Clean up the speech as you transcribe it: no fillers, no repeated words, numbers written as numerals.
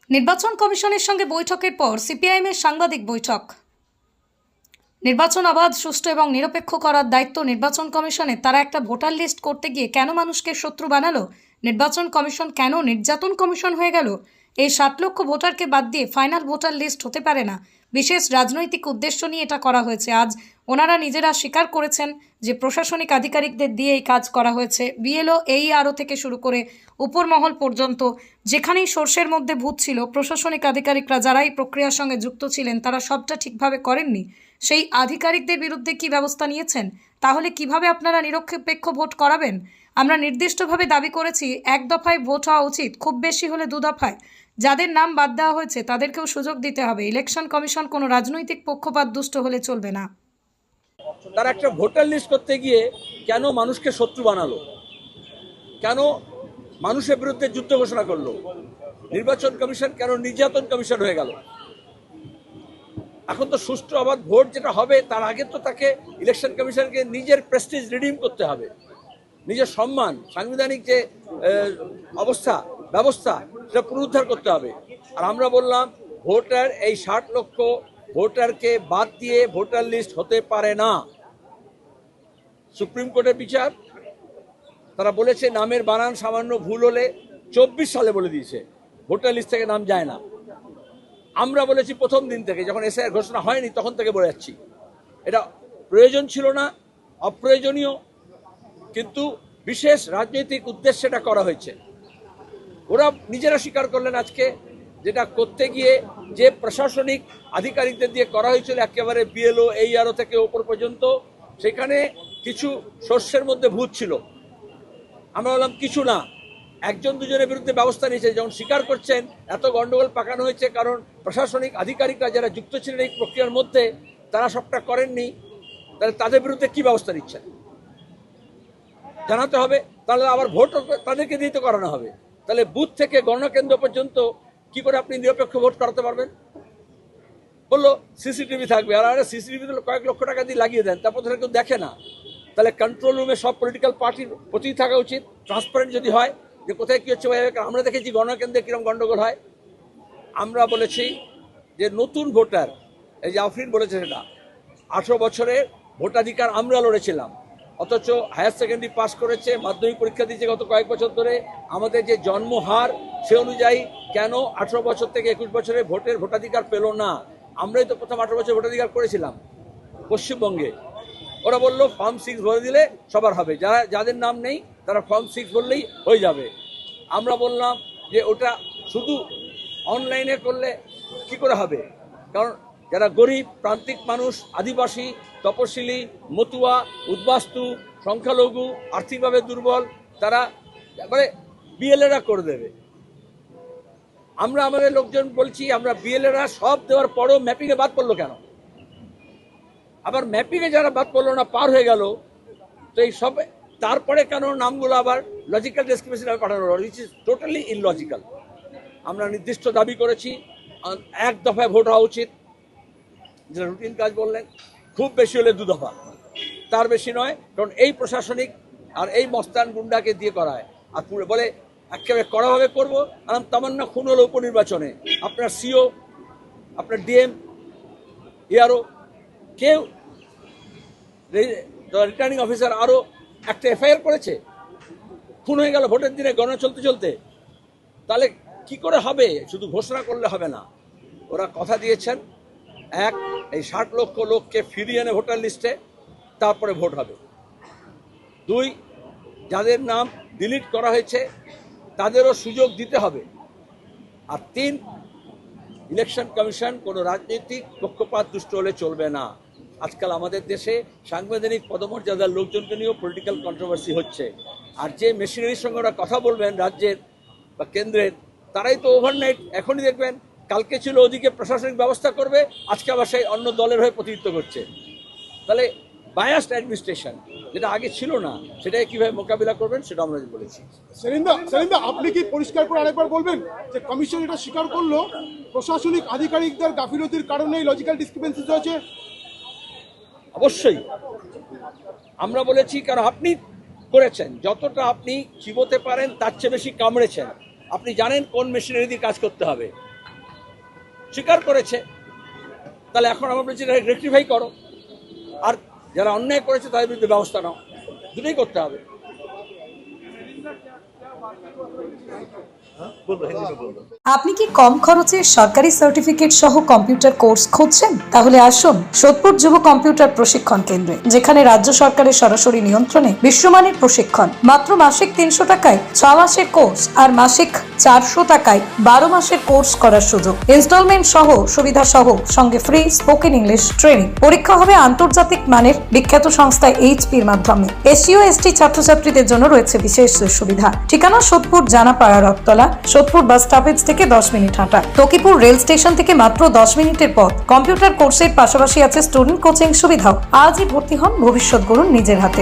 নির্বাচন কমিশনের সঙ্গে বৈঠকের পর সিপিআইএমের সাংবাদিক বৈঠক। নির্বাচন অবাধ, সুষ্ঠু এবং নিরপেক্ষ করার দায়িত্ব নির্বাচন কমিশনের। তারা একটা ভোটার লিস্ট করতে গিয়ে কেন মানুষকে শত্রু বানালো? নির্বাচন কমিশন কেন নির্যাতন কমিশন হয়ে গেল? এই 7 লক্ষ ভোটারকে বাদ দিয়ে ফাইনাল ভোটার লিস্ট হতে পারে না। বিশেষ রাজনৈতিক উদ্দেশ্য নিয়ে এটা করা হয়েছে। আজ ওনারা নিজেরা স্বীকার করেছেন যে প্রশাসনিক আধিকারিকদের দিয়ে এই কাজ করা হয়েছে। বিএলও, এইআরও থেকে শুরু করে উপর মহল পর্যন্ত যেখানেই সর্ষের মধ্যে ভূত ছিল, প্রশাসনিক আধিকারিকরা যারা এই প্রক্রিয়ার সঙ্গে যুক্ত ছিলেন তারা সবটা ঠিকভাবে করেননি। সেই আধিকারিকদের বিরুদ্ধে কি ব্যবস্থা নিয়েছেন? তাহলে কিভাবে আপনারা নিরপেক্ষ ভোট করাবেন? আমরা নির্দিষ্টভাবে দাবি করেছি 1 দফায় ভোট হওয়া উচিত, খুব বেশি হলে 2 দফায়। যাদের নাম বাদ দেওয়া হয়েছে তাদেরকেও সুযোগ দিতে হবে। ইলেকশন কমিশন কোনো রাজনৈতিক পক্ষপাত দুষ্ট হলে চলবে না। তারা একটা ভোটার লিস্ট করতে গিয়ে কেন মানুষকে শত্রু বানালো, কেন মানুষের বিরুদ্ধে যুদ্ধ ঘোষণা করলো, নির্বাচন কমিশন কেন নির্যাতন কমিশন হয়ে গেল? এখন তো সুষ্ঠু অবাধ ভোট যেটা হবে তার আগে তো তাকে ইলেকশন কমিশনকে নিজের প্রেস্টিজ রিডিম করতে হবে, নিজের সম্মান, সাংবিধানিক যে অবস্থা ব্যবস্থা সেটা পুনরুদ্ধার করতে হবে। আর আমরা বললাম ভোটার, এই 60 লক্ষ ভোটারকে বাদ দিয়ে ভোটার লিস্ট হতে পারে না। সুপ্রিম কোর্টের বিচার, তারা বলেছে নামের বানান সামান্য ভুল হলে 24 সালে বলে দিয়েছে ভোটার লিস্ট থেকে নাম যায় না। আমরা বলেছি প্রথম দিন থেকে, যখন এসআইআর ঘোষণা হয়নি তখন থেকে বলে যাচ্ছি এটা প্রয়োজন ছিল না, অপ্রয়োজনীয়, কিন্তু বিশেষ রাজনৈতিক উদ্দেশ্যে এটা করা হয়েছে। ওরা নিজেরা স্বীকার করলেন আজকে, যেটা করতে গিয়ে যে প্রশাসনিক আধিকারিকদের দিয়ে করা হয়েছিল একেবারে বিএলও, এইআরও থেকে ওপর পর্যন্ত, সেখানে কিছু শস্যের মধ্যে ভূত ছিল। আমরা বললাম কিছু না, 1-2 জনের বিরুদ্ধে ব্যবস্থা নিয়েছে। যখন স্বীকার করছেন এত গন্ডগোল পাকানো হয়েছে কারণ প্রশাসনিক আধিকারিকরা যারা যুক্ত ছিলেন এই প্রক্রিয়ার মধ্যে তারা সবটা করেননি, তাহলে তাদের বিরুদ্ধে কি ব্যবস্থা নিচ্ছেন জানাতে হবে। তাহলে আবার ভোট তাদেরকে দিয়ে তো করানো হবে। তাহলে বুথ থেকে গণনা কেন্দ্র পর্যন্ত কি করে আপনি নিরপেক্ষ ভোট করাতে পারবেন? বললো সিসিটিভি থাকবে, আর সিসিটিভি কয়েক লক্ষ টাকা দিয়ে লাগিয়ে দেন, তারপর তারা কেউ দেখে না। তাহলে কন্ট্রোল রুমে সব পলিটিক্যাল পার্টির প্রতি থাকা উচিত, ট্রান্সপারেন্ট যদি হয় যে কোথায় কি হচ্ছে। আমরা দেখেছি গণনা কেন্দ্রে কিরকম গন্ডগোল হয়। আমরা বলেছি যে নতুন ভোটার, এই যে আফরিন বলেছে সেটা 18 বছরের ভোটাধিকার আমরা লড়েছিলাম, অথচ হায়ার সেকেন্ডারি পাস করেছে, মাধ্যমিক পরীক্ষা দিয়েছে গত কয়েক বছর ধরে। আমাদের যে জন্মহার সে অনুযায়ী কেন 18 বছর থেকে 21 বছরে ভোটাধিকার পেল না? আমরাই তো প্রথম 18 বছর ভোটাধিকার করেছিলাম পশ্চিমবঙ্গে। ওরা বললো ফর্ম 6 ভরে দিলে সবার হবে, যাদের নাম নেই তারা ফর্ম 6 ভরলেই হয়ে যাবে। আমরা বললাম যে ওটা শুধু অনলাইনে করলে কি করে হবে? কারণ যারা গরিব, প্রান্তিক মানুষ, আদিবাসী, তপশিলি, মতুয়া, উদ্বাস্তু, সংখ্যালঘু, আর্থিকভাবে দুর্বল, তারা মানে বিএলএরা করে দেবে। আমরা আমাদের লোকজন বলছি আমরা বিএলএরা সব দেওয়ার পরও ম্যাপিংয়ে বাদ পড়লো কেন? আবার ম্যাপিংয়ে যারা বাদ পড়লো না, পার হয়ে গেল, তো এই সব তারপরে কেন নামগুলো আবার লজিক্যাল ডেসক্রিপশনে পাঠানো হলো, উইচ ইজ টোটালি ইললজিক্যাল। আমরা নির্দিষ্ট দাবি করেছি 1 দফায় ভোট হওয়া উচিত, যেটা রুটিন কাজ বললেন, খুব বেশি হলে 2 দফা, তার বেশি নয়। কারণ এই প্রশাসনিক আর এই মস্তান গুন্ডাকে দিয়ে করায়। আর পুরো বলে একেবারে কড়াভাবে করবো। আর তামান্না খুন হলো উপনির্বাচনে, আপনার সিও, আপনার ডিএম, এআরও, কেউ রিটার্নিং অফিসার আরও একটা এফআইআর করেছে, খুন হয়ে গেল ভোটের দিনে গণনা চলতে চলতে। তাহলে কি করে হবে? শুধু ঘোষণা করলে হবে না। ওরা কথা দিয়েছেন, 1, এই 60 লক্ষ লোককে ফিরিয়ে এনে ভোটার লিস্টে, তারপরে ভোট হবে। 2, যাদের নাম ডিলিট করা হয়েছে তাদেরও সুযোগ দিতে হবে। আর 3, ইলেকশন কমিশন কোনো রাজনৈতিক পক্ষপাত দুষ্ট হলে চলবে না। আজকাল আমাদের দেশে সাংবিধানিক পদমর্যাদার লোকজনকে নিয়েও পলিটিক্যাল কন্ট্রোভার্সি হচ্ছে। আর যে মেশিনারির সঙ্গে ওরা কথা বলবেন রাজ্যের বা কেন্দ্রের, তারাই তো ওভারনাইট, এখনই দেখবেন কালকে ছিল ওদিকে প্রশাসনিক ব্যবস্থা করবে, আজকে আবার সেই অন্য দলের হয়ে প্রতিনিধিত্ব করছে। তাহলে বায়াসড অ্যাডমিনিস্ট্রেশন যেটা আগে ছিল না, সেটাকে কিভাবে মোকাবিলা করবেন সেটা আমরা বলেছি। সেলিন্দা, আপনি কি পরিষ্কার করে আরেকবার বলবেন যে কমিশন এটা স্বীকার করলো প্রশাসনিক আধিকারিকদের গাফিলতির কারণেই লজিক্যাল ডিসক্রিপেন্সি হয়েছে? অবশ্যই আমরা বলেছি, কারণ আপনি করেছেন, যতটা আপনি চিবোতে পারেন তার চেয়ে বেশি কামড়েছেন। আপনি জানেন কোন মেশিনারি দিয়ে কাজ করতে হবে। স্বীকার করেছে, তাহলে এখন আমরা বলছি রেক্টিফাই করো, আর যারা অন্যায় করেছে তাদের বিরুদ্ধে ব্যবস্থা নাও, দুটোই করতে হবে। আপনি কি কম খরচে সরকারি সার্টিফিকেট সহ কম্পিউটার কোর্স খুঁজছেন? তাহলে আসুন সোদপুর যুব কম্পিউটার প্রশিক্ষণ কেন্দ্রে, যেখানে রাজ্য সরকারের সরাসরি নিয়ন্ত্রণে বিশ্বমানের প্রশিক্ষণ। মাত্র মাসিক 300 টাকায় 6 মাসের কোর্স আর মাসিক 400 টাকায় 12 মাসের কোর্স করার সুযোগ। ইনস্টলমেন্ট সহ সুবিধা সহ সঙ্গে ফ্রি স্পোকেন ইংলিশ ট্রেনিং। পরীক্ষা হবে আন্তর্জাতিক মানের বিখ্যাত সংস্থা এইচপির মাধ্যমে। এসসিও এসটি ছাত্রছাত্রীদের জন্য রয়েছে বিশেষ সুবিধা। ঠিকানা সোদপুর জানাপাড়া রথতলা, সোদপুর বাস স্টপেজ থেকে 10 মিনিট হাঁটা, তকিপুর রেল স্টেশন থেকে মাত্র 10 মিনিটের পথ। কম্পিউটার কোর্সের পাশাপাশি আছে স্টুডেন্ট কোচিং সুবিধাও। আজই ভর্তি হন, ভবিষ্যৎ গড়ুন নিজের হাতে।